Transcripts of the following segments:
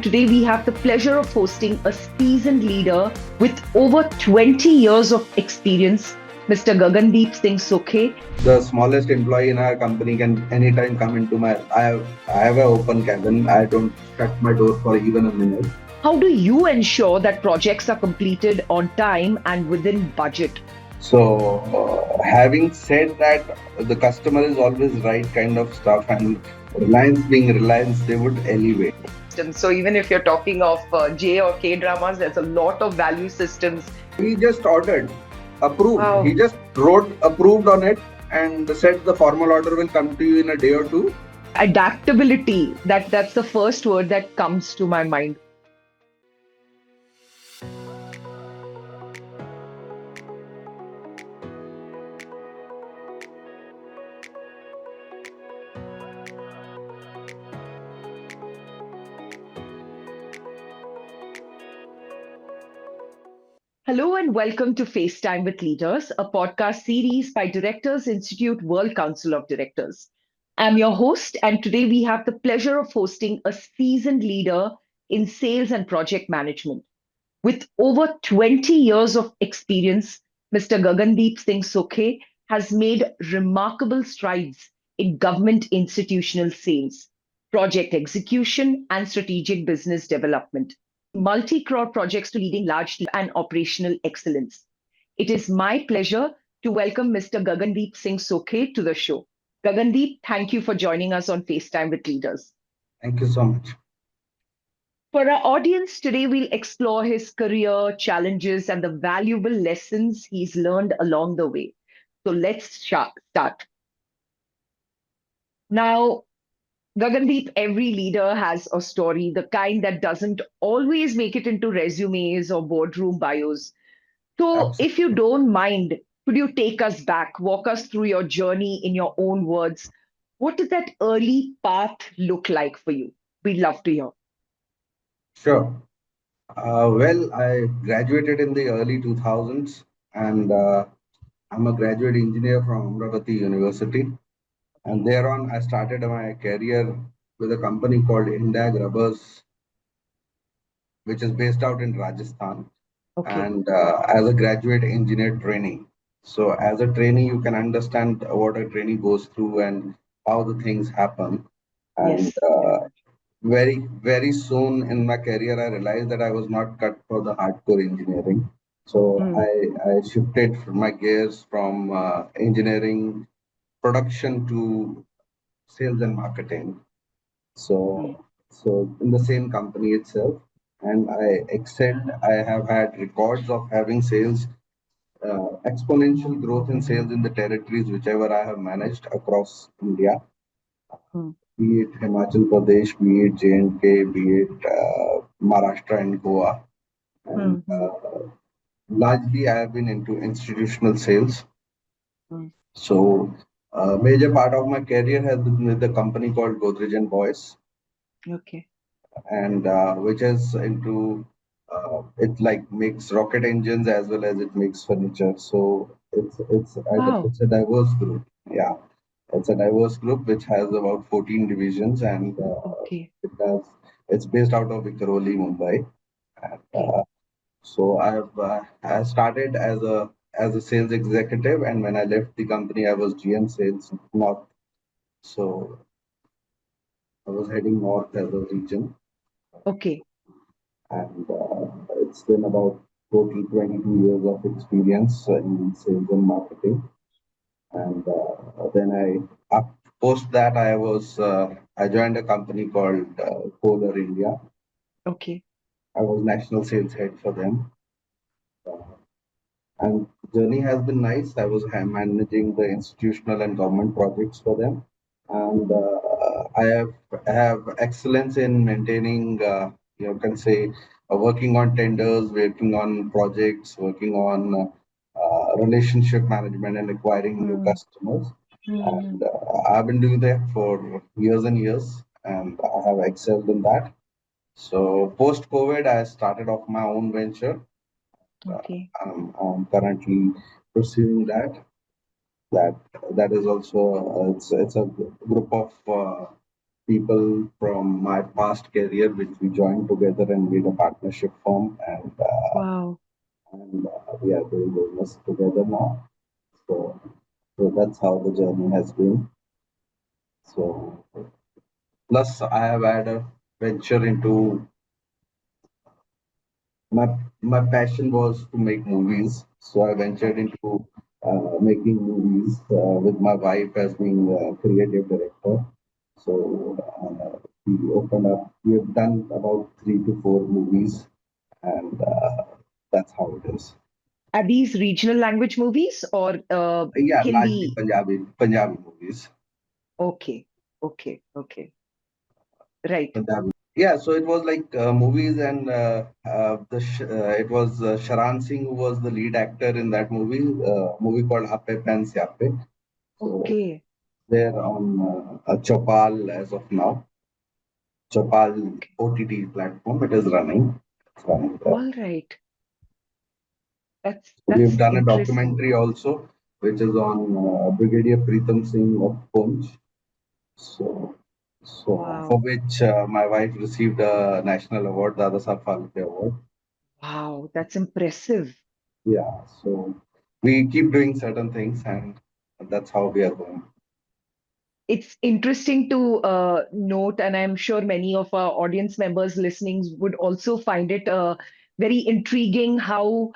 today we have the pleasure of hosting a seasoned leader with over 20 years of experience, Mr. Gagandeep Singh Sokhey. The smallest employee in our company can anytime come into my. I have an open cabin. I don't shut my door for even a minute. How do you ensure that projects are completed on time and within budget? So, having said that, the customer is always right kind of stuff, and Reliance being Reliance, they would elevate. So even if you're talking of J or K dramas, there's a lot of value systems. He just ordered, approved. Wow. He just wrote approved on it and said the formal order will come to you in a day or two. Adaptability, that's the first word that comes to my mind. Hello and welcome to FaceTime with Leaders, a podcast series by Directors Institute World Council of Directors. I'm your host, and today we have the pleasure of hosting a seasoned leader in sales and project management. With over 20 years of experience, Mr. Gagandeep Singh Sokhey has made remarkable strides in government institutional sales, project execution, and strategic business development. Multi-crore projects to leading large and operational excellence. It is my pleasure to welcome Mr. Gagandeep Singh Sokhey to the show. Gagandeep, thank you for joining us on FaceTime with Leaders. Thank you so much. For our audience, today we'll explore his career, challenges, and the valuable lessons he's learned along the way. So let's start. Now, Gagandeep, every leader has a story, the kind that doesn't always make it into resumes or boardroom bios. So, Absolutely. if you don't mind, could you take us back, walk us through your journey in your own words? What did that early path look like for you? We'd love to hear. Sure. Well, I graduated in the early 2000s, and I'm a graduate engineer from Amrut University. And thereon, I started my career with a company called India Rubbers, which is based out in Rajasthan, Okay. and as a graduate engineer trainee. So, as a trainee, you can understand what a trainee goes through and how the things happen. And Yes. very soon in my career, I realized that I was not cut for the hardcore engineering. So, Mm, I shifted my gears from engineering production to sales and marketing. mm, So in the same company itself, and I excelled. I have had records of having sales, exponential growth in sales in the territories whichever I have managed across India, mm, be it Himachal Pradesh, be it J&K, be it Maharashtra and Goa. And mm, largely, I have been into institutional sales. mm. So, a major part of my career has been with a company called Godrej and Boyce, Okay. and which is into it like makes rocket engines as well as it makes furniture. So Wow. it's a diverse group. Yeah, it's a diverse group which has about 14 divisions, and Okay. it does. It's based out of Vikhroli, Mumbai. And, Okay. I started as a sales executive, and when I left the company, I was GM sales north. So I was heading north as a region, Okay. and it's been about total 22 years of experience in sales and marketing. And then post that, I joined a company called Kohler India. Okay. I was national sales head for them. Uh, and journey has been nice. I was managing the institutional and government projects for them, and I have excellence in maintaining, can say, working on tenders, working on projects, working on relationship management, and acquiring new Mm, customers. mm, And I've been doing that for years and years, and I have excelled in that. So post COVID, I started off my own venture. okay. I'm currently pursuing that that is also it's a group of people from my past career, which we joined together and made a partnership firm, Wow. and we are doing business together now. So, so that's how the journey has been. So, plus I have had a venture into my my passion was to make movies. So I ventured Okay. into making movies with my wife as being a creative director. So we opened up. We have done about 3 to 4 movies, and that's how it is. Are these regional language movies or Yeah, largely Hindi? Punjabi movies. Okay. Okay. Okay. Right. Punjabi. Yeah, so it was like movies, and it was Sharan Singh who was the lead actor in that movie called Ape Pen Syape. So Okay. they're on Chopal as of now. Chopal Okay. OTT platform. It is running. It's running there. All right. We've That's done a interesting. documentary also, which is on Brigadier Pritam Singh of Poonch. So, so for Wow. which my wife received a national award, Dada Saheb Phalke Award. Wow. That's impressive. Yeah, so we keep doing certain things, and that's how we are going. It's interesting to note, and I'm sure many of our audience members listening would also find it very intriguing how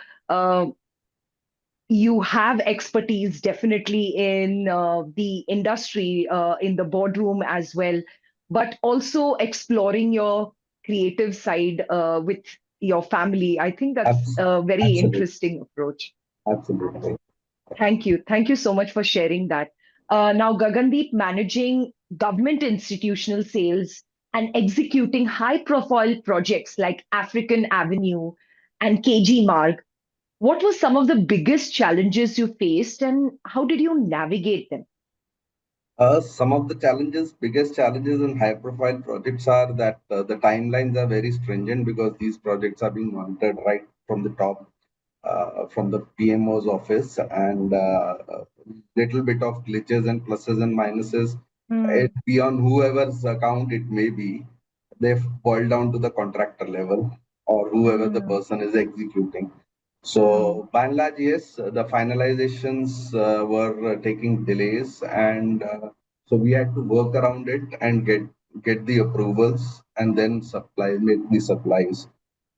you have expertise definitely in the industry, in the boardroom as well, but also exploring your creative side with your family. I think that's a very Absolutely, interesting approach. absolutely, Thank you. Thank you so much for sharing that. Now, Gagandeep, managing government institutional sales and executing high profile projects like African Avenue and KG Marg, what were some of the biggest challenges you faced and how did you navigate them? Some of the biggest challenges in high profile projects are that the timelines are very stringent because these projects are being monitored right from the top, from the PMO's office, and little bit of glitches and pluses and minuses. Hmm, It beyond whoever's account it may be, they've boiled down to the contractor level or whoever the hmm, person is executing. hmm, So by and large, yes, the finalizations were taking delays, and so we had to work around it and get the approvals and then make the supplies.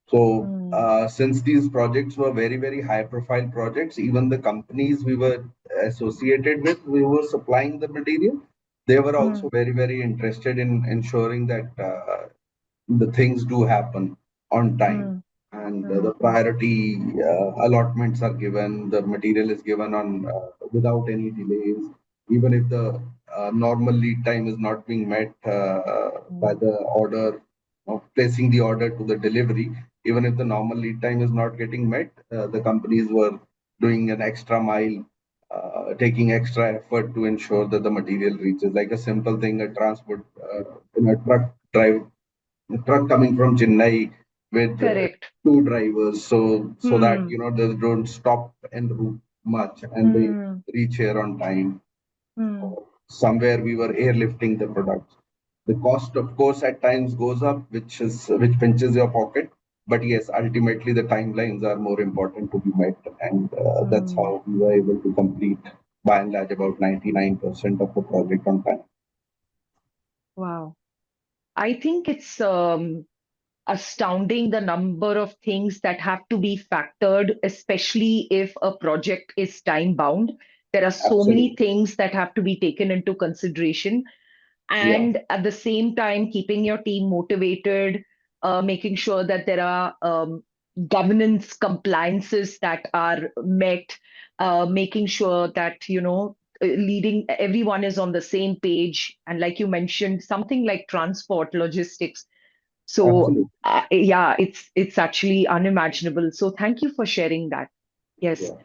So hmm, since these projects were very high profile projects, even the companies we were associated with, we were supplying the material. They were hmm, also very interested in ensuring that the things do happen on time, hmm, and hmm, the priority allotments are given, the material is given on without any delays, even if the normal lead time is not being met by hmm, the order of placing the order to the delivery. Even if the normal lead time is not getting met, the companies were doing an extra mile, taking extra effort to ensure that the material reaches. Like a simple thing, a transport in a truck coming from Chennai with correct. two drivers, so that Hmm, they don't stop en route much and they hmm, reach here on time. hmm, Somewhere we were airlifting the products. The cost, of course, at times goes up, which pinches your pocket. But yes, ultimately the timelines are more important to be met, and that's hmm. how we were able to complete by and large about 99% of the project on time. Wow. I think it's astounding the number of things that have to be factored, especially if a project is time bound. There are so many Absolutely, things that have to be taken into consideration. yeah, And at the same time, keeping your team motivated, making sure that there are governance compliances that are met, making sure that, leading everyone is on the same page. And like you mentioned, something like transport, logistics, so absolutely, yeah, it's actually unimaginable. So thank you for sharing that. Yes. yeah,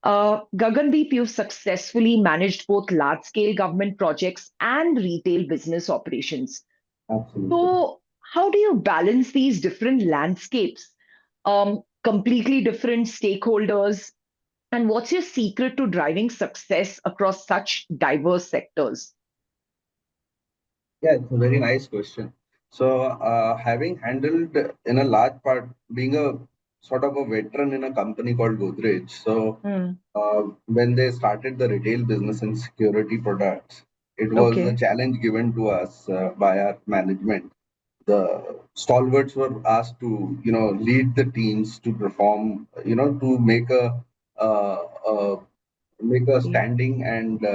Gagandeep, you've successfully managed both large-scale government projects and retail business operations. absolutely. So how do you balance these different landscapes, completely different stakeholders, and what's your secret to driving success across such diverse sectors? Yeah, it's a very nice question. So, having handled in a large part, being a sort of a veteran in a company called Godrej, so Hmm. when they started the retail business in security products, it was a Okay. challenge given to us by our management. The stalwarts were asked to, lead the teams to perform, to uh, uh, make a Okay. standing and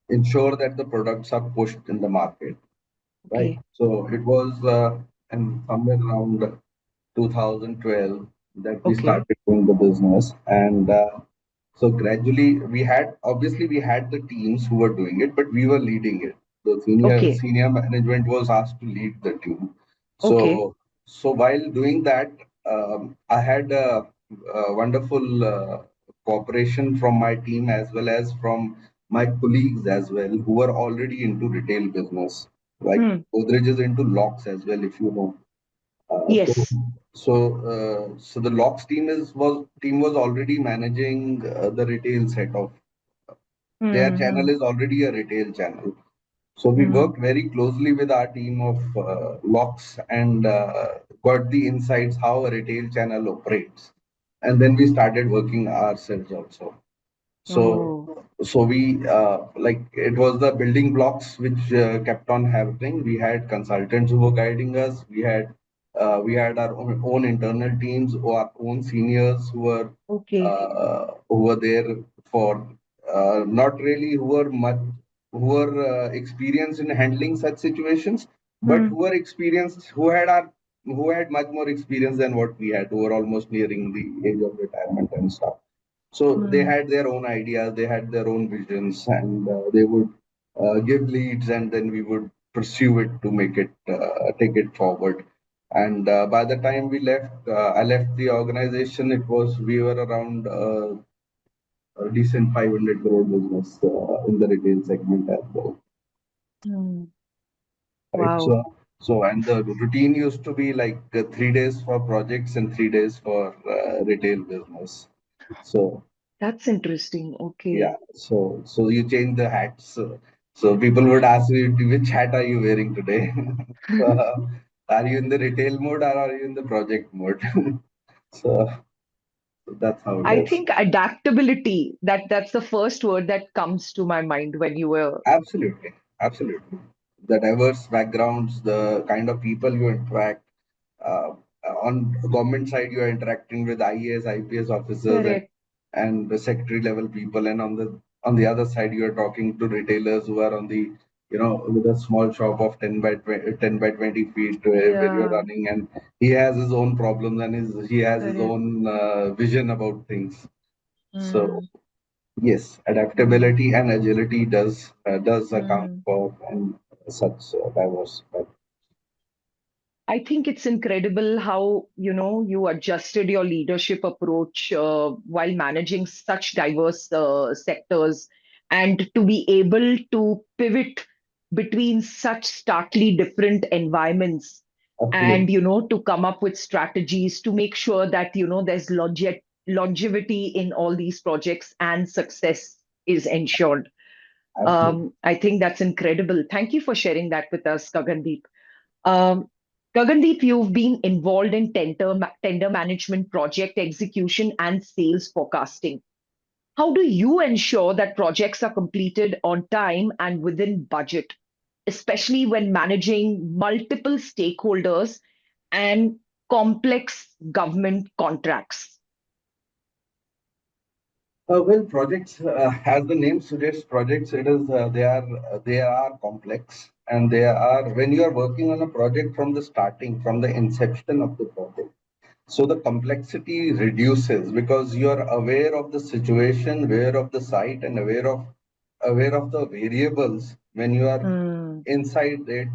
ensure that the products are pushed in the market, right? Okay. So it was and somewhere around 2012 that we Okay. started doing the business, and so gradually we had the teams who were doing it, but we were leading it. The Okay. senior management was asked to lead the team. Okay. So while doing that, I had a wonderful cooperation from my team as well as from my colleagues as well, who were already into retail business. Like Hmm. Godrej is into locks as well, if you know. Uh, so, Yes. so the locks team was already managing the retail set of their Hmm. channel Hmm. is already a retail channel. So we Hmm. worked very closely with our team of locks and got the insights how a retail channel operates, and then we started working ourselves also. So, Oh. so we like it was the building blocks which kept on happening. We had consultants who were guiding us. We had our own internal teams or our own seniors Okay. who were there for not really who were experienced in handling such situations, but Hmm. who were experienced who had much more experience than what we had, who were almost nearing the age of retirement and stuff. So they Hmm. had their own ideas, they had their own visions, and they would give leads, and then we would pursue it to make it take it forward. And by the time I left the organization. We were around a decent 500 crore business in the retail segment as well, Hmm. right? Wow. And the routine used to be like 3 days for projects and 3 days for retail business. So That's interesting. yeah, Okay. so you change the hats. So people would ask you, which hat are you wearing today? So, are you in the retail mode or are you in the project mode? So that's how it I is. think adaptability, that's the first word that comes to my mind when you were Absolutely, absolutely. The diverse backgrounds, the kind of people you interact. Uh, on government side, you are interacting with IAS, IPS officers, correct. and the secretary level people, and on the other side, you are talking to retailers who are on the with a small shop of 10 by 20 feet where you're Yeah, running, and he has his own problems and he has his correct. own vision about things. So Hmm. yes, Hmm. adaptability and agility does account Hmm. for and such diverse. I think it's incredible how, you adjusted your leadership approach while managing such diverse sectors and to be able to pivot between such starkly different environments and, Absolutely, to come up with strategies to make sure that, there's longevity in all these projects and success is ensured. absolutely. I think that's incredible. Thank you for sharing that with us, Gagandeep. Um, Gagandeep, you've been involved in tender management, project execution, and sales forecasting. How do you ensure that projects are completed on time and within budget, especially when managing multiple stakeholders and complex government contracts? Well, projects, as the name suggests, projects it is they are complex, and they are when you are working on a project from the starting, from the inception of the project. So the complexity reduces because you are aware of the situation, aware of the site, and aware of the variables when you are Hmm. inside it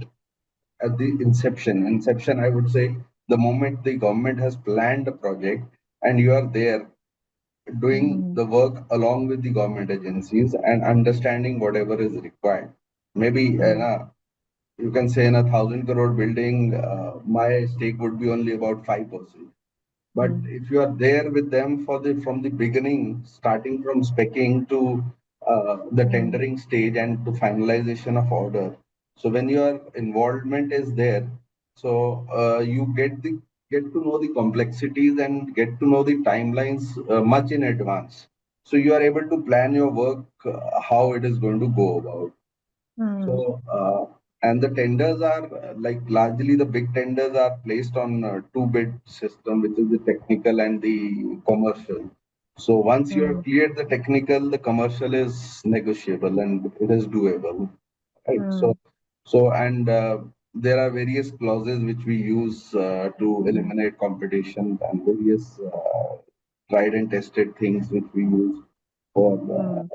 at the inception. Inception, I would say, the moment the government has planned a project and you are there doing Hmm. the work along with the government agencies and understanding whatever is required. Maybe Hmm. you can say in 1,000 crore building, my stake would be only about 5%. But Hmm. if you are there with them from the beginning, starting from speccing to the Hmm. tendering stage and to finalization of order, So when your involvement is there, so you get to know the complexities and get to know the timelines much in advance. So you are able to plan your work how it is going to go about. Hmm. So, and the tenders are like largely the big tenders are placed on two bid system, which is the technical and the commercial. So once you have Hmm. cleared the technical, the commercial is negotiable and it is doable, right? Hmm. And there are various clauses which we use to Hmm. eliminate competition and various tried and tested things which we use for Hmm.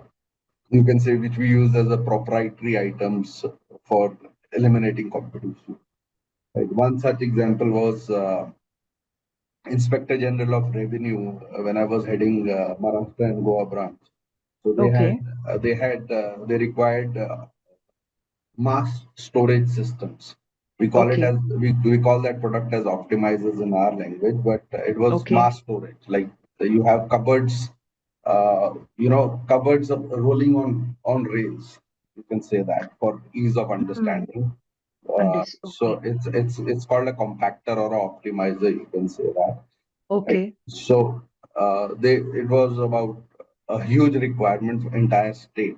you can say which we use as a proprietary items for eliminating competition. Right. One such example was Inspector General of Revenue when I was heading Maharashtra and Goa branch. So Okay. they required mass storage systems. We call it Okay. as we call that product as optimizers in our language, but it was Okay. mass storage. Like you have cupboards, cupboards rolling on rails. You can say that for ease of Hmm. understanding. So Okay. it's called a compactor or a optimizer. You can say that. Right. Okay. So they it was about a huge requirement for entire state.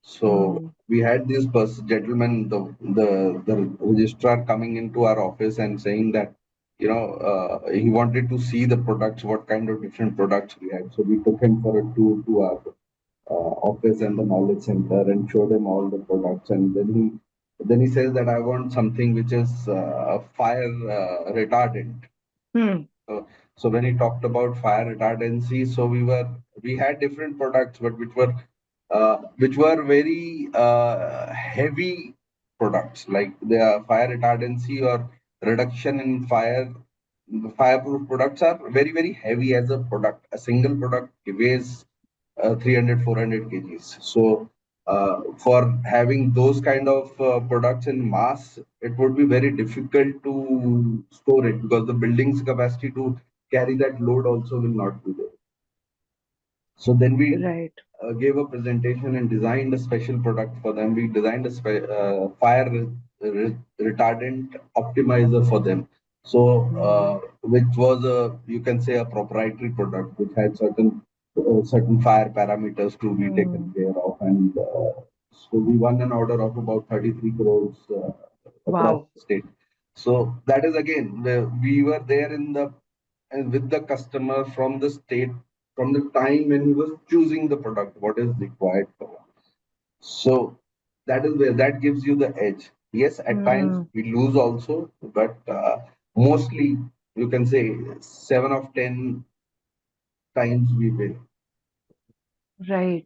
So Hmm. we had this gentleman, the registrar coming into our office and saying that, he wanted to see the products, what kind of different products we had. So we took him for a tour to our office and the knowledge center and showed him all the products. And then he says that I want something which is fire retardant. Hmm. So, so when he talked about fire retardancy, so we had different products, but which were very heavy products, like the fire retardancy or reduction in fireproof products are very very heavy as a product. A single product weighs 300 kgs. So for having those kind of products in mass, it would be very difficult to store it because the building's capacity to carry that load also will not be there. So then we Right. gave a presentation and designed a special product for them. We designed a fire retardant optimizer for them. So, Hmm. which was you can say a proprietary product, which had certain fire parameters to be taken Hmm. care of. And so we won an order of about 33 crores across Wow. the state. So that is again, we were there and with the customer from the state from the time when he was choosing the product, what is required for him. So that is where that gives you the edge. Yes, at times Hmm. we lose also, but mostly you can say 7 of 10 times we win. Right.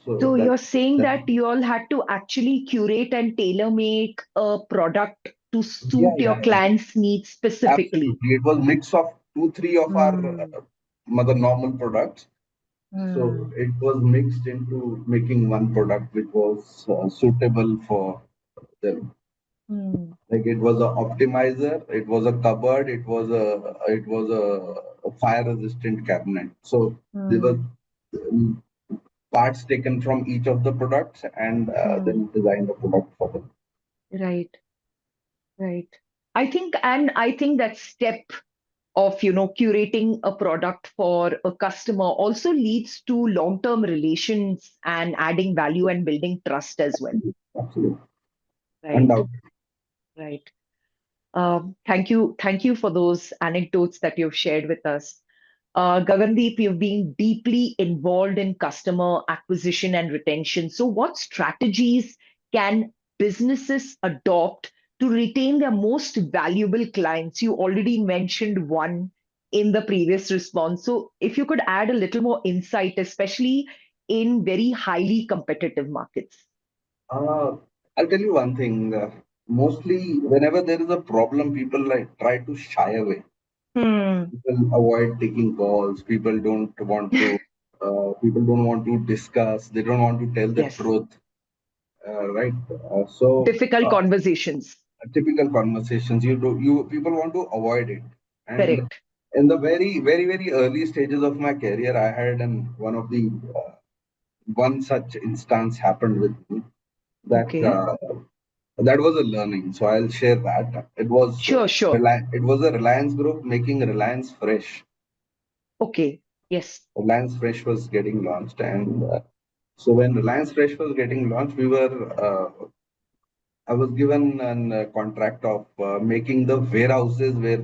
So So that you're saying that that you all had to actually curate and tailor make a product to yeah suit your yeah yeah client's needs specifically. absolutely. It was mix of 2 3 of our Hmm. mother normal products. So Hmm. it was mixed into making one product which was suitable for them. Hmm. Like it was a optimizer, it was a cupboard, it was a fire resistant cabinet. So there were Hmm. um, parts taken from each of the products and Hmm. then designed a product for them. Right. Right. I think that step of, curating a product for a customer also leads to long-term relations and adding value and building trust as well. Absolutely, absolutely, Right. undoubtedly. Right. Thank you for those anecdotes that you've shared with us. Gagandeep, you've been deeply involved in customer acquisition and retention. So, what strategies can businesses adopt to retain their most valuable clients? You already mentioned one in the previous response. So, if you could add a little more insight, especially in very highly competitive markets. Uh, I'll tell you one thing. Mostly, whenever there is a problem, people like try to shy away. Hmm. People avoid taking calls. People don't want to discuss. They don't want to tell the Yes. truth. Right. So Difficult conversations. typical conversations. You people want to avoid it. And Correct. in the very very very early stages of my career, I had one such instance happened with me that Okay. That was a learning. So I'll share that. It was Sure. It was a Reliance group making Reliance Fresh. Okay. Yes. Reliance Fresh was getting launched, and so when Reliance Fresh was getting launched, I was given a contract of making the warehouses where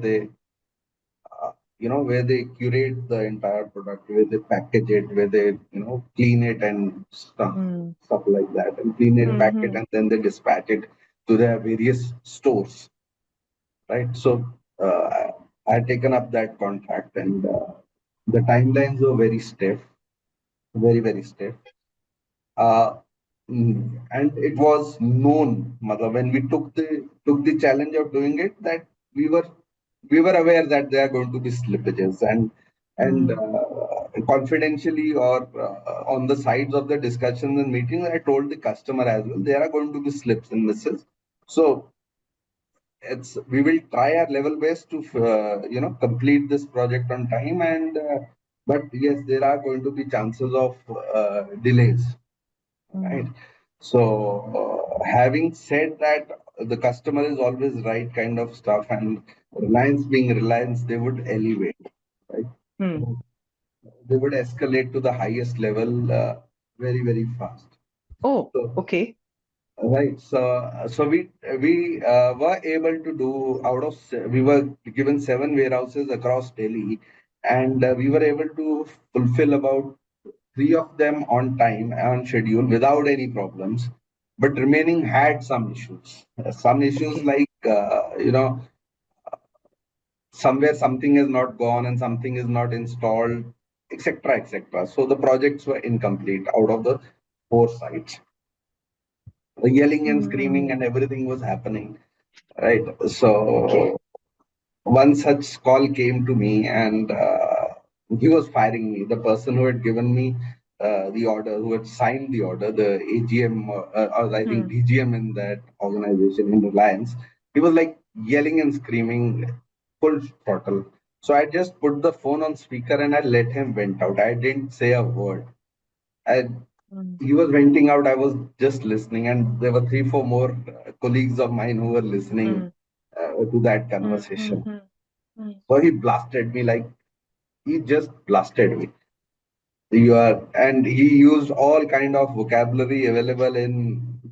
where they curate the entire product, where they package it, where they, clean it and Mm. stuff like that, and clean it, pack it, Mm-hmm. and then they dispatch it to their various stores, right? So I had taken up that contract, and the timelines were very stiff, very, very stiff. Uh, and it was known, matlab, when we took the challenge of doing it, that we were we were aware that there are going to be slippages, and Mm. confidentially or on the sides of the discussions and meetings, I told the customer as well there are going to be slips and misses. So it's we will try our level best to complete this project on time, and but yes, there are going to be chances of delays. Right. Mm. So, having said that, the customer is always right kind of stuff, and Reliance being Reliance, they would elevate, right? Mm. So they would escalate to the highest level very, very fast. Oh, So, okay. right. So we were able to do we were given 7 warehouses across Delhi, and we were able to fulfill about 3 of them on time on schedule without any problems, but remaining had some issues. Some issues Okay. like somewhere something is not gone and something is not installed, etc., etc. So the projects were incomplete out of the 4 sites. The yelling and screaming Mm. and everything was happening, right? Okay. So one such call came to me, and he was firing me. The person who had given me the order, who had signed the order, the AGM, or I think Mm. DGM in that organization in Reliance, he was like yelling and screaming full throttle. So I just put the phone on speaker and I let him vent out. I didn't say a word. I, Mm. he was venting out. I was just listening, and there were 3, 4 more colleagues of mine who were listening Mm. to that Mm. conversation. Mm. Mm. So he blasted me, like he just blasted me. And he used all kind of vocabulary available in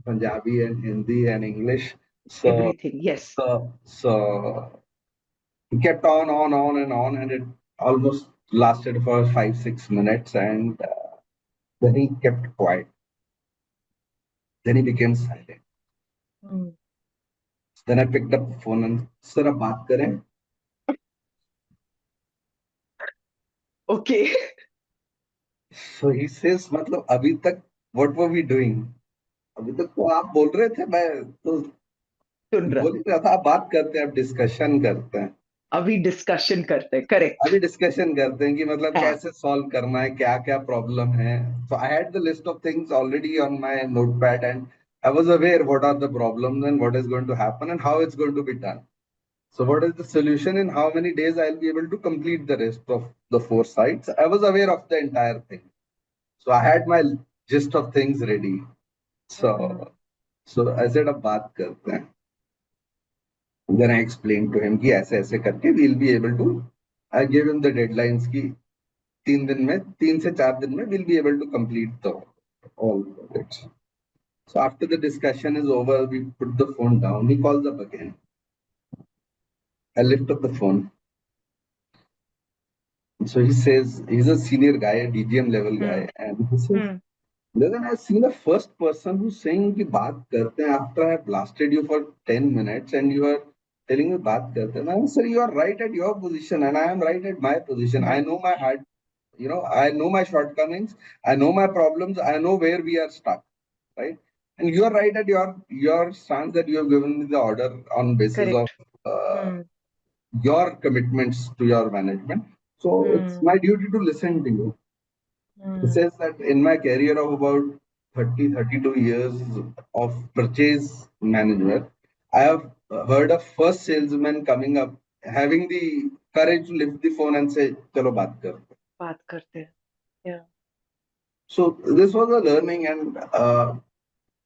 Punjabi and Hindi and English. So, Everything. Yes. so he kept on, and it almost lasted for 5, 6 minutes, and then he kept quiet. Then he became silent. Mm. Then I picked up the phone and sir, ab baat kare. Okay. So he says, मतलब अभी तक what were we doing? अभी तक तो आप बोल रहे थे, मैं तो सुन रहा बोल ही रहा था, आप बात करते हैं, आप डिस्कशन करते हैं। अभी डिस्कशन करते हैं करेक्ट अभी डिस्कशन करते हैं कि मतलब हाँ कैसे सॉल्व करना है, क्या क्या प्रॉब्लम है। So I had the list of things already on my notepad, and I was aware what are the problems and what is going to happen and how it's going to be done. So what is the solution and how many days I'll be able to complete the rest of the 4 sites? I was aware of the entire thing. So I had my gist of things ready. So hmm, so I said अब बात करते हैं। Then I explained to him कि ऐसे ऐसे करके we'll be able to, I gave him the deadlines की 3 दिन में, 3 से 4 दिन में we'll be able to complete the all projects. So after the discussion is over, we put the phone down. He calls up again. I lift up the phone. So he says he's a senior guy, a DGM level guy, hmm, and he says, hmm, Then I've seen the first person who's saying कि बात करते हैं after I have blasted you for 10 minutes and you are telling me बात करते हैं. I'm sir, you are right at your position and I am right at my position. I hmm, know my hard, I know my shortcomings. I know my problems. I know where we are stuck, right? And you are right at your stance that you have given me the order on basis of correct uh, hmm, your commitments to your management. So it's hmm, my duty to listen to you. He hmm, says that in my career of about 30, 32 years of purchase management, I have heard of first salesman coming up, having the courage to lift the phone and say, Chalo baat kar. बात करते हैं yeah So this was a learning, and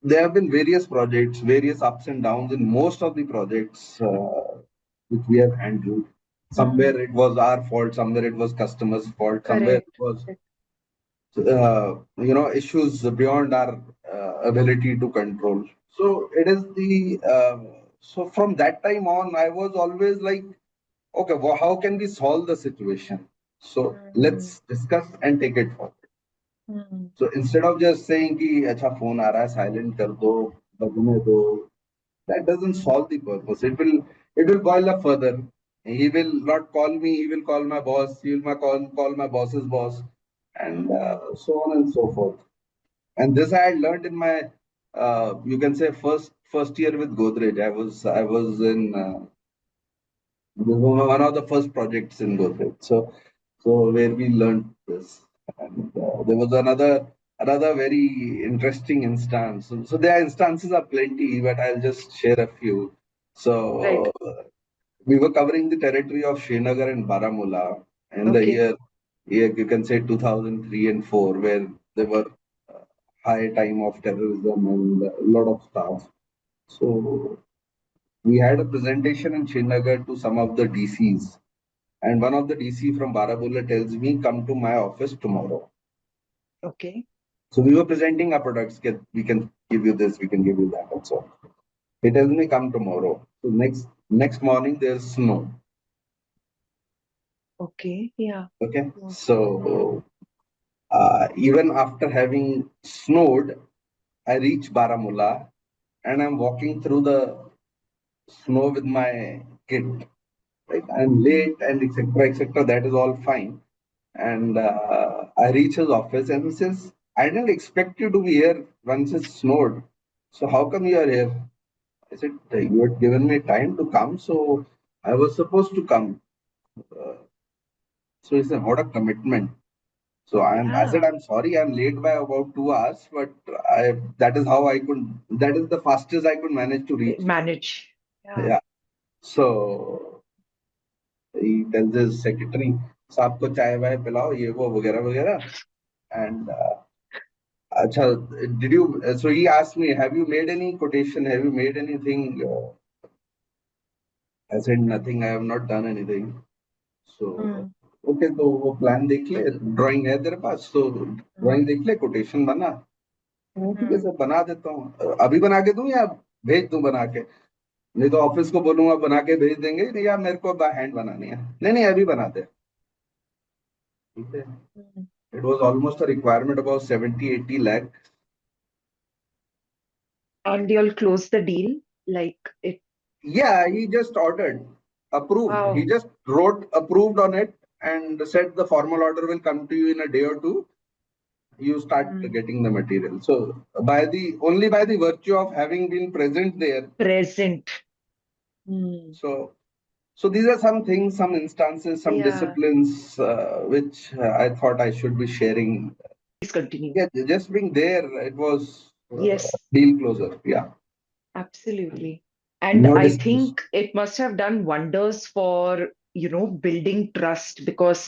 there have been various projects, various ups and downs in most of the projects which we have handled. Somewhere it was our fault, somewhere it was customers' fault, somewhere it Correct. was issues beyond our ability to control. So it is the so from that time on, I was always like, okay, well, how can we solve the situation? So let's discuss and take it forward. So instead of just saying कि अच्छा phone आ रहा है silent कर दो बजने दो, that doesn't solve the purpose. It will boil up further. He will not call me. He will call my boss. He will call my boss's boss, and so on and so forth. And this I had learned in my you can say first year with Godrej. I was in one of the first projects in Godrej. So where we learned this, and there was another very interesting instance. So there are instances are plenty, but I'll just share a few. Right. So we were covering the territory of Srinagar and Baramulla in the Okay. year you can say 2003 and 4, where there were high time of terrorism and a lot of stuff. So we had a presentation in Srinagar to some of the DCs, and one of the DC from Baramulla tells me, "Come to my office tomorrow." Okay. So we were presenting our products. We can give you this, we can give you that, and so on. He tells me, "Come tomorrow." So next morning there's snow. Okay. Yeah. Okay, Yeah. so even after having snowed, I reach Baramulla and I'm walking through the snow with my kid. Right, I'm late and etc. etc. That is all fine. And I reach his office and he says, "I didn't expect you to be here once it snowed. So how come you are here?" I said, "You had given me time to come, so I was supposed to come." Uh, so he said, "What a commitment." So I said, Yeah. "I'm sorry, I'm late by about 2 hours, but that is how I could, that is the fastest I could manage to reach you." Manage. Yeah. Yeah. So he tells his secretary, "साहब को चाय वाय पिलाओ ये वो वगैरह वगैरह." And acha, did you? So he asked me, "Have you made any quotation? Have you made anything?" I said, "Nothing. I have not done anything." So okay, तो वो प्लान देख ले, ड्राइंग है तेरे पास, तो ड्राइंग देख ले, कोटेशन बना। ठीक है सर, बना देता हूँ। अभी बना के दूं या भेज दूं बना के? नहीं तो ऑफिस को बोलूंगा बना के भेज देंगे, नहीं या मेरे को बाय हैंड बनानी है। नहीं नहीं, अभी बना दे। ठीक है। It was almost a requirement about 70-80 lakh. And you'll close the deal like it. Yeah, he just ordered, approved. He Wow. just wrote approved on it and said the formal order will come to you in a day or two. You start getting the material. So only by the virtue of having been present there. Present. So these are some things, some instances, some disciplines which I thought I should be sharing. Please continue. Yeah, just being there, it was Yes. deal closer. Yeah. Absolutely. And No I disputes. think it must have done wonders for, building trust because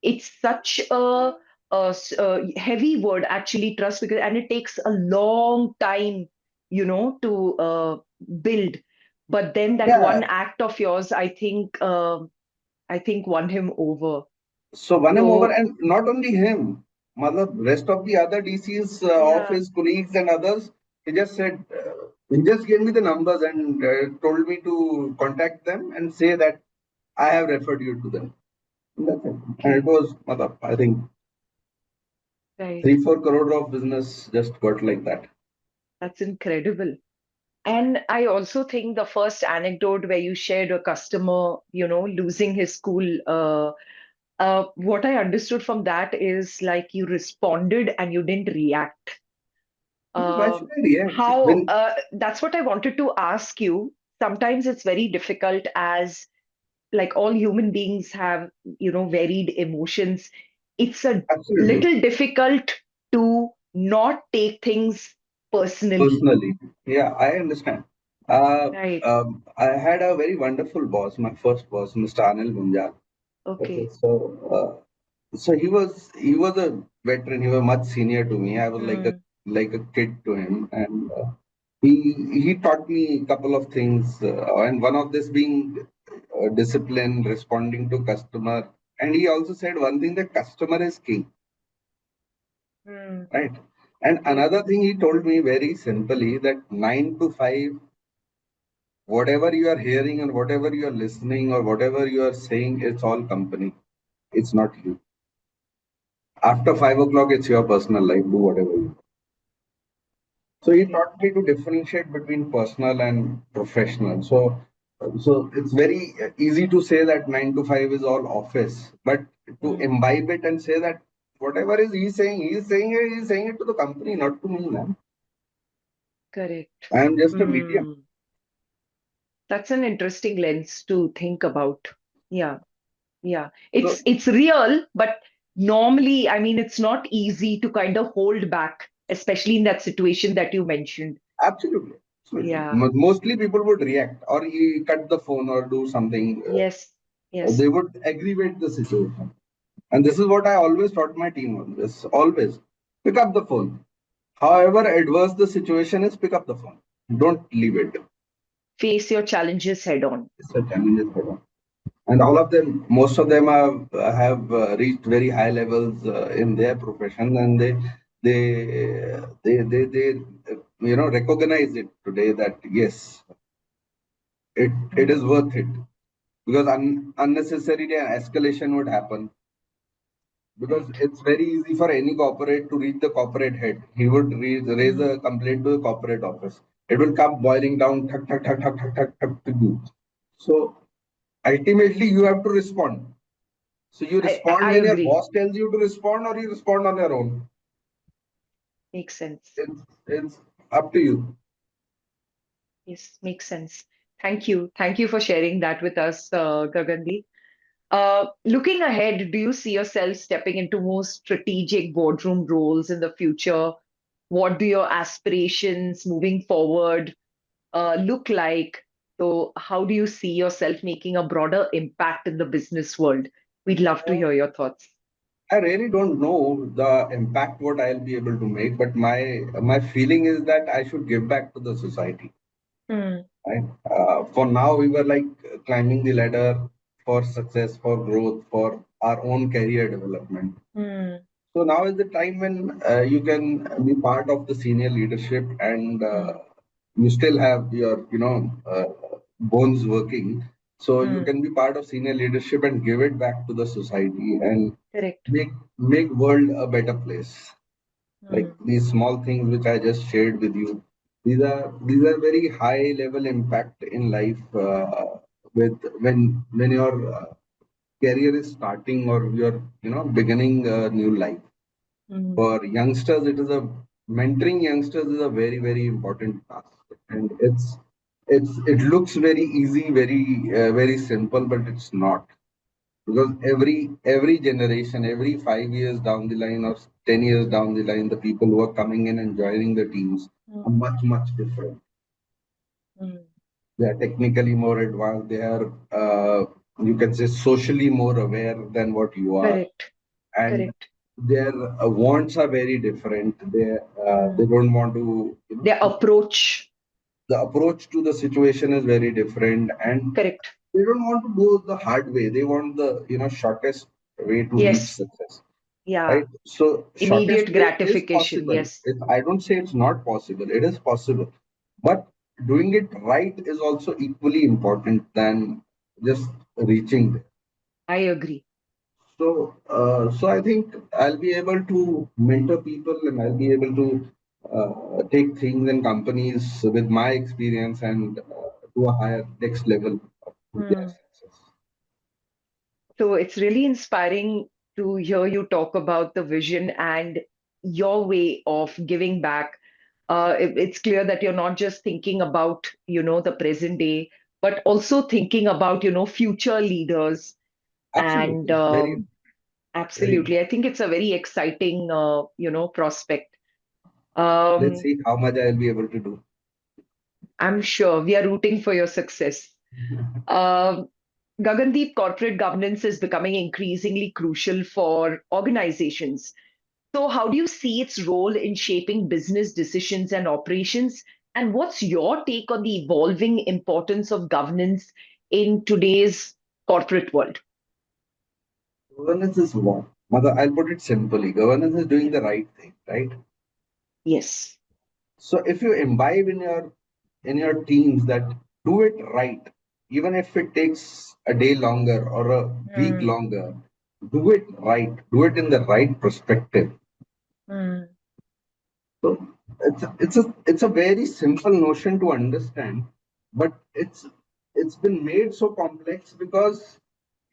it's such a heavy word actually, trust, because and it takes a long time, to build. But then that Yeah. one act of yours, I think won him over. So won him over, So and not only him, Matlab, rest of the other DCs of yeah, his colleagues and others, he just said, he just gave me the numbers and told me to contact them and say that I have referred you to them. And that's it. And it okay, was, Matlab, I think, right. 3-4 crore of business just got like that. That's incredible. And I also think the first anecdote where you shared a customer, losing his school, what I understood from that is like you responded and you didn't react. Why Uh, should I react? how, When, that's what I wanted to ask you. Sometimes it's very difficult as like all human beings have, varied emotions. It's a absolutely, little difficult to not take things personally. personally, yeah, I understand. Right. I had a very wonderful boss, my first boss, Mr. Anil Munjal. Okay, Okay. so he was a veteran. He was much senior to me. I was like a like a kid to him, and he taught me a couple of things, and one of this being discipline, responding to customer, and he also said one thing, that customer is king, Hmm. right? And another thing he told me very simply, that 9 to 5, whatever you are hearing and whatever you are listening or whatever you are saying, it's all company. It's not you. After 5 o'clock, it's your personal life. Do whatever you. So he Correct. taught me to differentiate between personal and professional. So it's very easy to say that 9 to 5 is all office, but to Hmm. imbibe it and say that whatever is he's saying it to the company, not to me, man. Correct. I am just a medium. Hmm. That's an interesting lens to think about. Yeah. Yeah. So It's real, but normally, I mean, it's not easy to kind of hold back, especially in that situation that you mentioned. absolutely, absolutely. Yeah. Mostly people would react or he cut the phone or do something. Yes. Yes. They would aggravate the situation. And this is what I always taught my team on this. Always pick up the phone. However adverse the situation is, pick up the phone. Don't leave it. Face your challenges head on. It's a challenge for them. And all of them, most of them have reached very high levels in their profession, and they recognize it today that yes, it is Hmm. worth it, because unnecessarily an escalation would happen, because Right. it's very easy for any corporate to reach the corporate head. He would raise Hmm. a complaint to the corporate office. It will come boiling down, tuck, tuck, tuck, tuck, tuck, tuck, tuck, to you. So ultimately, you have to respond. So you respond I when your agree. boss tells you to respond, or you respond on your own. Makes sense. It's up to you. Yes, makes sense. Thank you. Thank you for sharing that with us, Gagandeep. Looking ahead, do you see yourself stepping into more strategic boardroom roles in the future? What do your aspirations moving forward look like? So, how do you see yourself making a broader impact in the business world? We'd love to hear your thoughts. I really don't know the impact what I'll be able to make, but my feeling is that I should give back to the society. Hmm. Right? For now, we were like climbing the ladder for success, for growth, for our own career development. Hmm. So now is the time when you can be part of the senior leadership, and Hmm. you still have your bones working. So you Hmm. can be part of senior leadership and give it back to the society and Correct. make world a better place. Like Hmm. these small things which I just shared with you, these are very high level impact in life. With when your career is starting, or you're beginning a new life. Hmm. For youngsters, mentoring youngsters is a very very important task, and it looks very easy, very simple, but it's not, because every generation, every 5 years down the line or 10 years down the line, the people who are coming in and joining the teams are Hmm. much different. Hmm. They are technically more advanced. They are, you can say, socially more aware than what you are, Correct. and Correct. their wants are very different. They Hmm. don't want to, Their approach. the approach to the situation is very different, and Correct. they don't want to go the hard way. They want the shortest way to reach Yes. success. Yeah. Right? So shortest Immediate way is gratification. possible. Yes. I don't say it's not possible. It is possible, but doing it right is also equally important than just reaching there. I agree. So I think I'll be able to mentor people, and I'll be able to take things in companies with my experience, and to a higher next level of their Hmm. success. So it's really inspiring to hear you talk about the vision and your way of giving back. It's clear that you're not just thinking about, the present day, but also thinking about, future leaders. And Absolutely, very, very. absolutely, I think it's a very exciting, prospect. Let's Um, see how much I'll be able to do. I'm sure we are rooting for your success. Um, Gagandeep, corporate governance is becoming increasingly crucial for organizations. So, how do you see its role in shaping business decisions and operations? And what's your take on the evolving importance of governance in today's corporate world? Governance is what? Mother, I'll put it simply. Governance is doing Yeah. the right thing, right? Yes. So if you imbibe in your teams that do it right, even if it takes a day longer or a week Mm, longer, do it right. Do it in the right perspective. mm, So it's a very simple notion to understand, but it's been made so complex because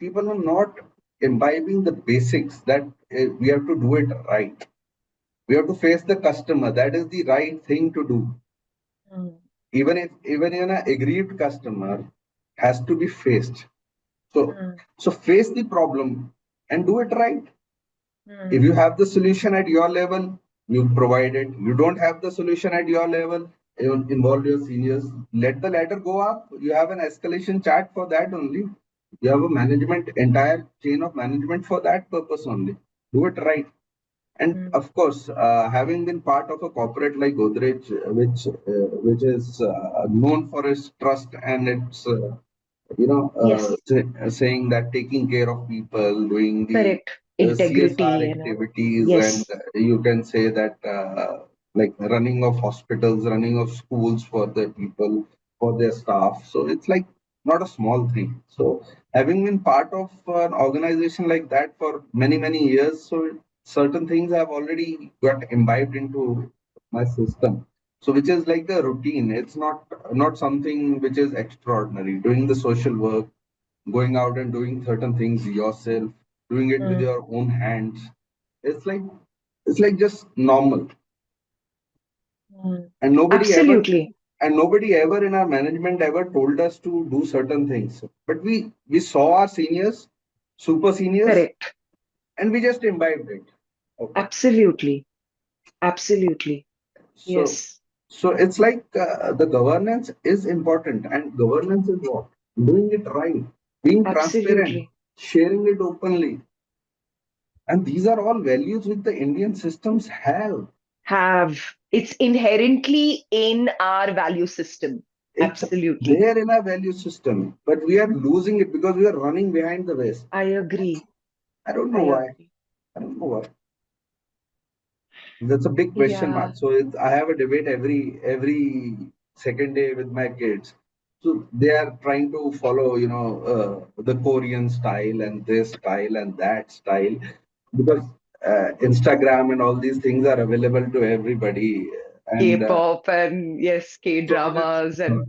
people are not imbibing the basics that we have to do it right. We have to face the customer. That is the right thing to do. mm, Even an aggrieved customer has to be faced. So mm, so face the problem and do it right. If mm, you have the solution at your level, you provide it. You don't have the solution at your level, you involve your seniors. Let the ladder go up. You have an escalation chart for that only. You have a management, entire chain of management for that purpose only. Do it right. And mm. of course, having been part of a corporate like Godrej, which is known for its trust and its Yes, saying that taking care of people, doing the correct. CSR Integrity and all. activities, and Yes, you can say that like running of hospitals, running of schools for the people, for their staff. So it's like not a small thing. So having been part of an organization like that for many, many years, so certain things have already got imbibed into my system. So which is like the routine. It's not something which is extraordinary. Doing the social work, going out and doing certain things yourself, doing it with mm, your own hands. It's like it's like just normal. mm. And Absolutely. nobody ever in our management ever told us to do certain things. But we saw our seniors, super seniors, Correct. and we just imbibed it. Okay. Absolutely. Absolutely. So Yes. so it's like the governance is important, and governance is what? Doing it right, being transparent, Absolutely. sharing it openly. And these are all values which the Indian systems have. It's inherently in our value system. It's Absolutely. there in our value system, but we are losing it because we are running behind the West. I agree. I don't know I why. agree. I don't know why. That's a big question Yeah. mark. So I have a debate every second day with my kids. So they are trying to follow, the Korean style and this style and that style because Instagram and all these things are available to everybody. And K-pop and yes, so, K-dramas and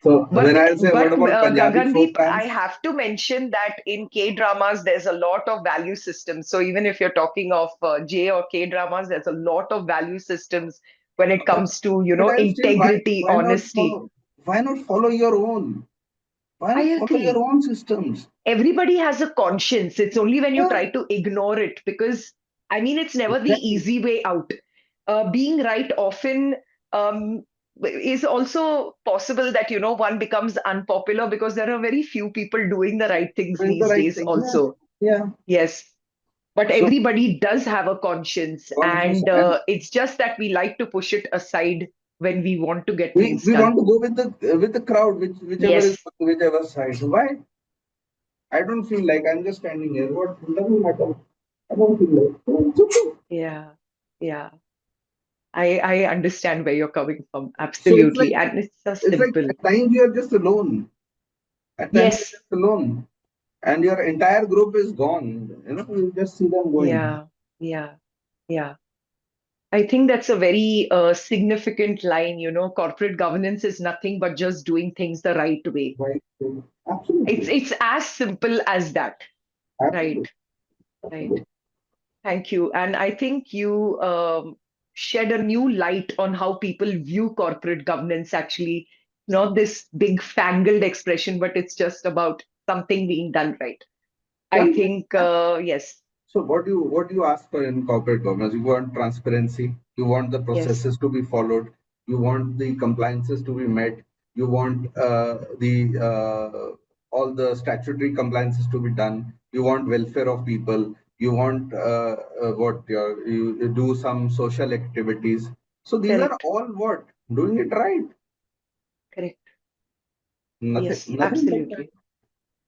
so when but I say what about Punjabi folk Gagandeep, I dance? have to mention that in K-dramas there's a lot of value systems. So even if you're talking of J or K-dramas, there's a lot of value systems when it But comes to, but I'm still integrity, honesty. why not follow your own? Why I not follow your agree. own systems? Everybody has a conscience. It's only when you Yeah, try to ignore it because, I mean, it's never the exactly. easy way out. Being right often is also possible that, one becomes unpopular because there are very few people doing the right things Doing the these right days, thing. Yeah, also. yeah. Yes. But So everybody does have a conscience, conscious and and it's just that we like to push it aside when we want to get things we done. want to go with the crowd, Yes. whichever side. So why? I don't feel like I'm just standing here. What doesn't matter. I don't feel like. So it's okay. Yeah. Yeah. I understand where you're coming from. So it's like Absolutely. And it's so it's like simple. at times you are just alone. At times you're Yes. just alone, and your entire group is gone. You just see them going. Yeah. Yeah. Yeah. I think that's a very significant line. Corporate governance is nothing but just doing things the right way. Right. It's Absolutely. it's as simple as that. Right. Absolutely. Right. Absolutely. Thank you. And I think you shed a new light on how people view corporate governance, actually. Not this big fangled expression, but it's just about something being done right. I Yeah. think, yes, So what do you ask for in corporate governance? You want transparency. You want the yes, processes to be followed. You want the compliances to be met. You want the all the statutory compliances to be done. You want welfare of people. you want you do some social activities. So these are Correct. all what? Doing it right. Correct. Yes, Nothing but that. absolutely.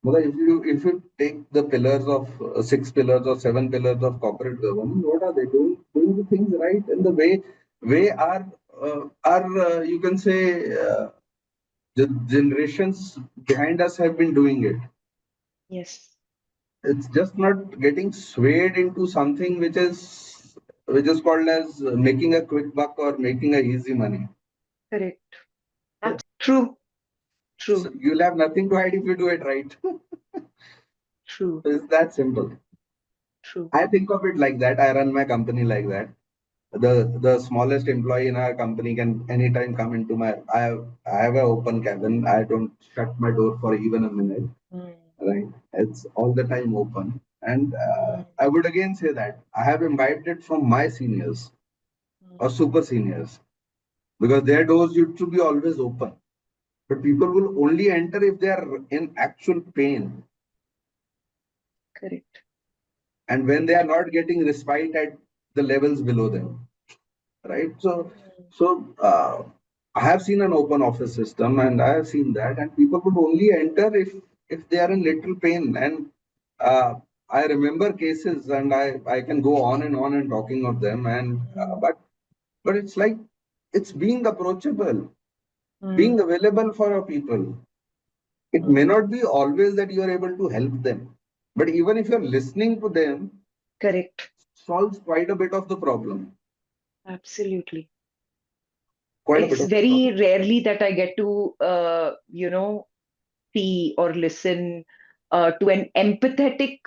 Well, if you take the pillars of 6 pillars or 7 pillars of corporate governance, what are they doing? Doing the things right in the way our you can say the generations behind us have been doing it. Yes. It's just not getting swayed into something which is called as making a quick buck or making a easy money. Correct. So, True. so True. you'll have nothing to hide if you do it right. True. It's that simple. True. I think of it like that. I run my company like that. The smallest employee in our company can anytime come into my. I have an open cabin. I don't shut my door for even a minute. Mm, Right, it's all the time open, and mm, I would again say that I have imbibed it from my seniors or mm. super seniors because their doors used to be always open. But people will only enter if they are in actual pain Correct. and when they are not getting respite at the levels below them. Right. So, Mm, so I have seen an open office system, and I have seen that, and people would only enter if they are in little pain. And uh, I remember cases, and I can go on and talking of them, and mm, but it's like it's being approachable, being mm, available for our people. It may mm. not be always that you are able to help them, but even if you're listening to them, Correct. solves quite a bit of the problem. Absolutely. Quite a bit It's of the problem. very rarely that I get to, see or listen to an empathetic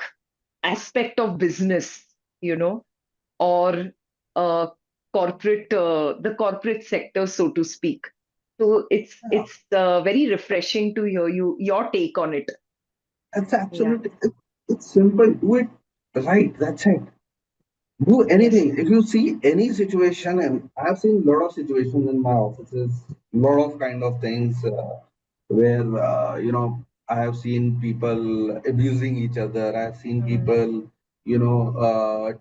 aspect of business, you know, or uh, the corporate sector, so to speak. So it's very refreshing to hear your take on it. It's Yeah. absolutely it's simple. Do it right. That's it. Do Yes. anything. If you see any situation, and I've seen a lot of situations in my offices, a lot of kind of things where I have seen people abusing each other. I've seen Mm, people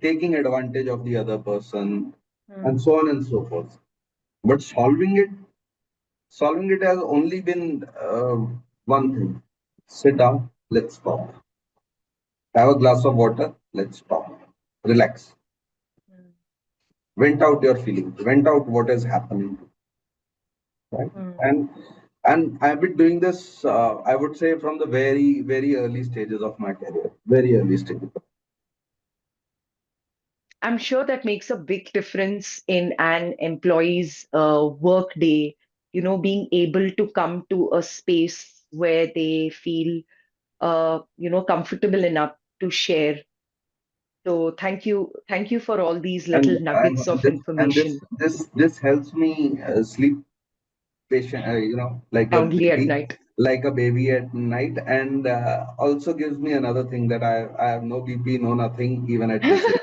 taking advantage of the other person, and mm, so on and so forth. But solving it has only been one thing. Sit down. Let's talk. Have a glass of water. Let's talk. Relax. mm, Vent out your feelings. Vent out what is happening. Right. mm. And I've been doing this. I would say from the very very early stages of my career. Very early stages. I'm sure that makes a big difference in an employee's work day, being able to come to a space where they feel, comfortable enough to share. So thank you for all these little And nuggets of this and this information this this helps me sleep patient. soundly at night. Like a baby at night, and also gives me another thing that I have no BP, no nothing, even at this age.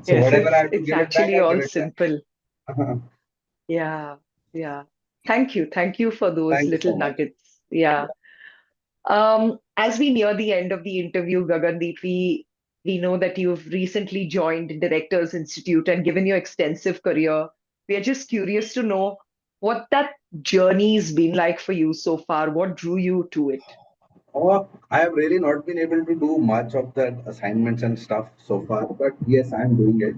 So Yes, whatever I have to it's give it back, actually I give all it back. simple. Yeah, yeah. Thank you. Thank you for those Thank you little so much. nuggets. Yeah. As we near the end of the interview, Gagandeep, we know that you've recently joined Directors Institute and given your extensive career. We are just curious to know what that journey's been like for you so far. What drew you to it? Oh, I have really not been able to do much of that assignments and stuff so far, but yes, I'm doing it.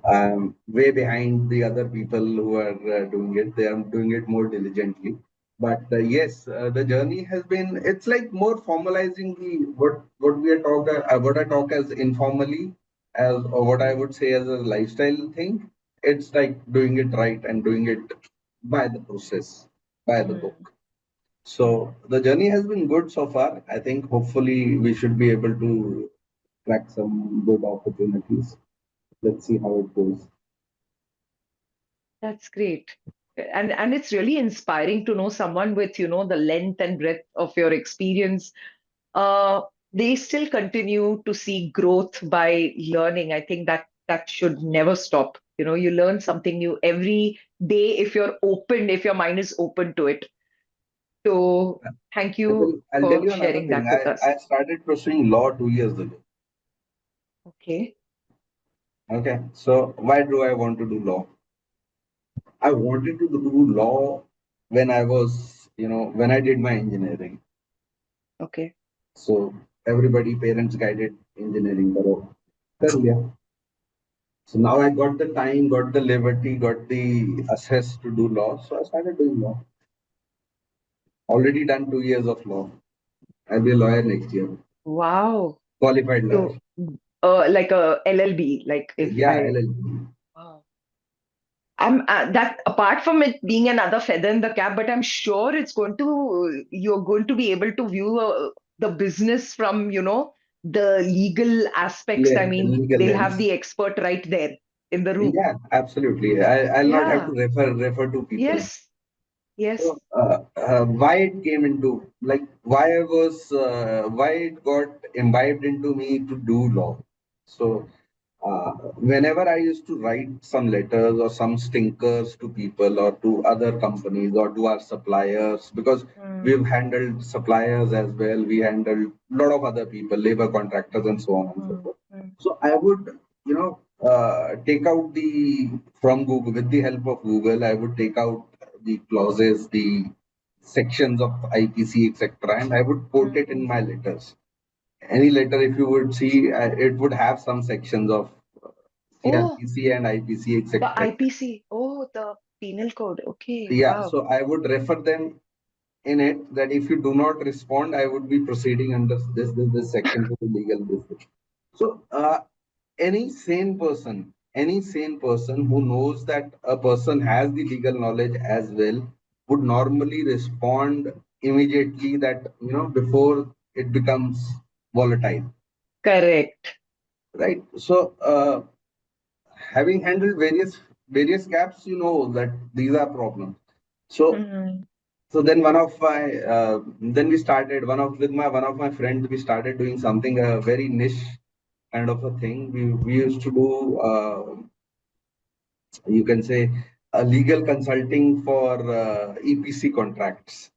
I'm way behind the other people who are doing it. They are doing it more diligently. But yes, the journey has been. It's like more formalizing the what we are talk what I talk as informally as or what I would say as a lifestyle thing. It's like doing it right and doing it by the process, by the Mm, book. So the journey has been good so far. I think hopefully we should be able to crack some good opportunities. Let's see how it goes. that's great. And it's really inspiring to know someone with, the length and breadth of your experience. uh, they still continue to see growth by learning. I think that should never stop. You learn something new every day if you're open, if your mind is open to it. So thank you I'll tell for you another sharing thing. that with us. I started pursuing law 2 years ago. Okay. Okay. So why do I want to do law? I wanted to do law when I was, when I did my engineering. Okay. So everybody, parents guided engineering. Karo. Kar liya. So now I got the time, got the liberty, got the access to do law. So I started doing law. Already done 2 years of law. I'll be a lawyer next year. Wow. Qualified lawyer. So, like a LLB, like if Yeah, I. LLB. Wow. I'm that apart from it being another feather in the cap, but I'm sure you're going to be able to view the business from, the legal aspects. I mean, Legal they'll have lens. the expert right there in the room. Yeah, absolutely. I'll not have to Yeah. refer to people. Yes. Yes. So, why it came into like why it got imbibed into me to do law. So, whenever I used to write some letters or some stinkers to people or to other companies or to our suppliers, because Mm, we've handled suppliers as well, we handled a lot of other people, labor contractors, and so on and so mm, forth. mm, So I would, take out the from Google with the help of Google. I would take out the clauses, the sections of IPC, etc., and I would quote it in mm, my letters. Any letter, if you would see, it would have some sections of Oh, CRPC and IPC, the etc. IPC. Oh, the penal code. Okay. Yeah, Wow. so I would refer them in it that if you do not respond, I would be proceeding under this section to the legal basis. So, any sane person who knows that a person has the legal knowledge as well would normally respond immediately that, before it becomes volatile, Correct. right? So, having handled various gaps, you know that these are problems. So, Mm, then then we started one of my friends. We started doing something very niche kind of a thing. We used to do, you can say, a legal consulting for EPC contracts.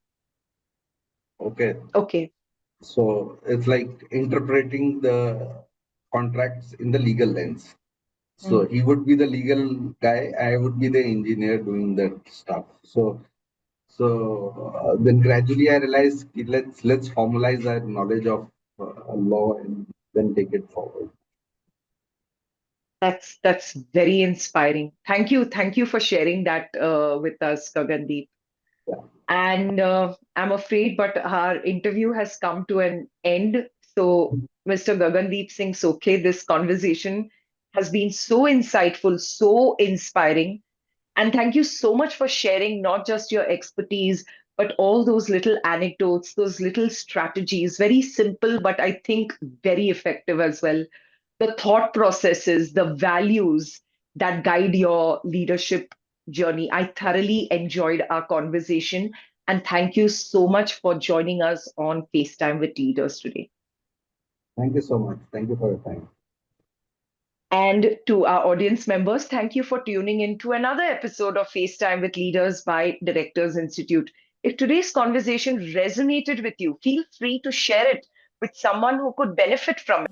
Okay, okay. so it's like interpreting the contracts in the legal lens. So Mm. he would be the legal guy. I would be the engineer doing that stuff. So then gradually I realized let's formalize our knowledge of law and then take it forward. That's very inspiring. Thank you for sharing that with us, Gagandeep. Yeah. And I'm afraid, but our interview has come to an end. So, Mr. Gagandeep Singh Sokhey, this conversation has been so insightful, so inspiring. And thank you so much for sharing not just your expertise, but all those little anecdotes, those little strategies, very simple, but I think very effective as well. The thought processes, the values that guide your leadership journey. I thoroughly enjoyed our conversation. And thank you so much for joining us on FaceTime with Leaders today. Thank you so much. Thank you for your time. And to our audience members, thank you for tuning in to another episode of FaceTime with Leaders by Directors Institute. If today's conversation resonated with you, feel free to share it with someone who could benefit from it.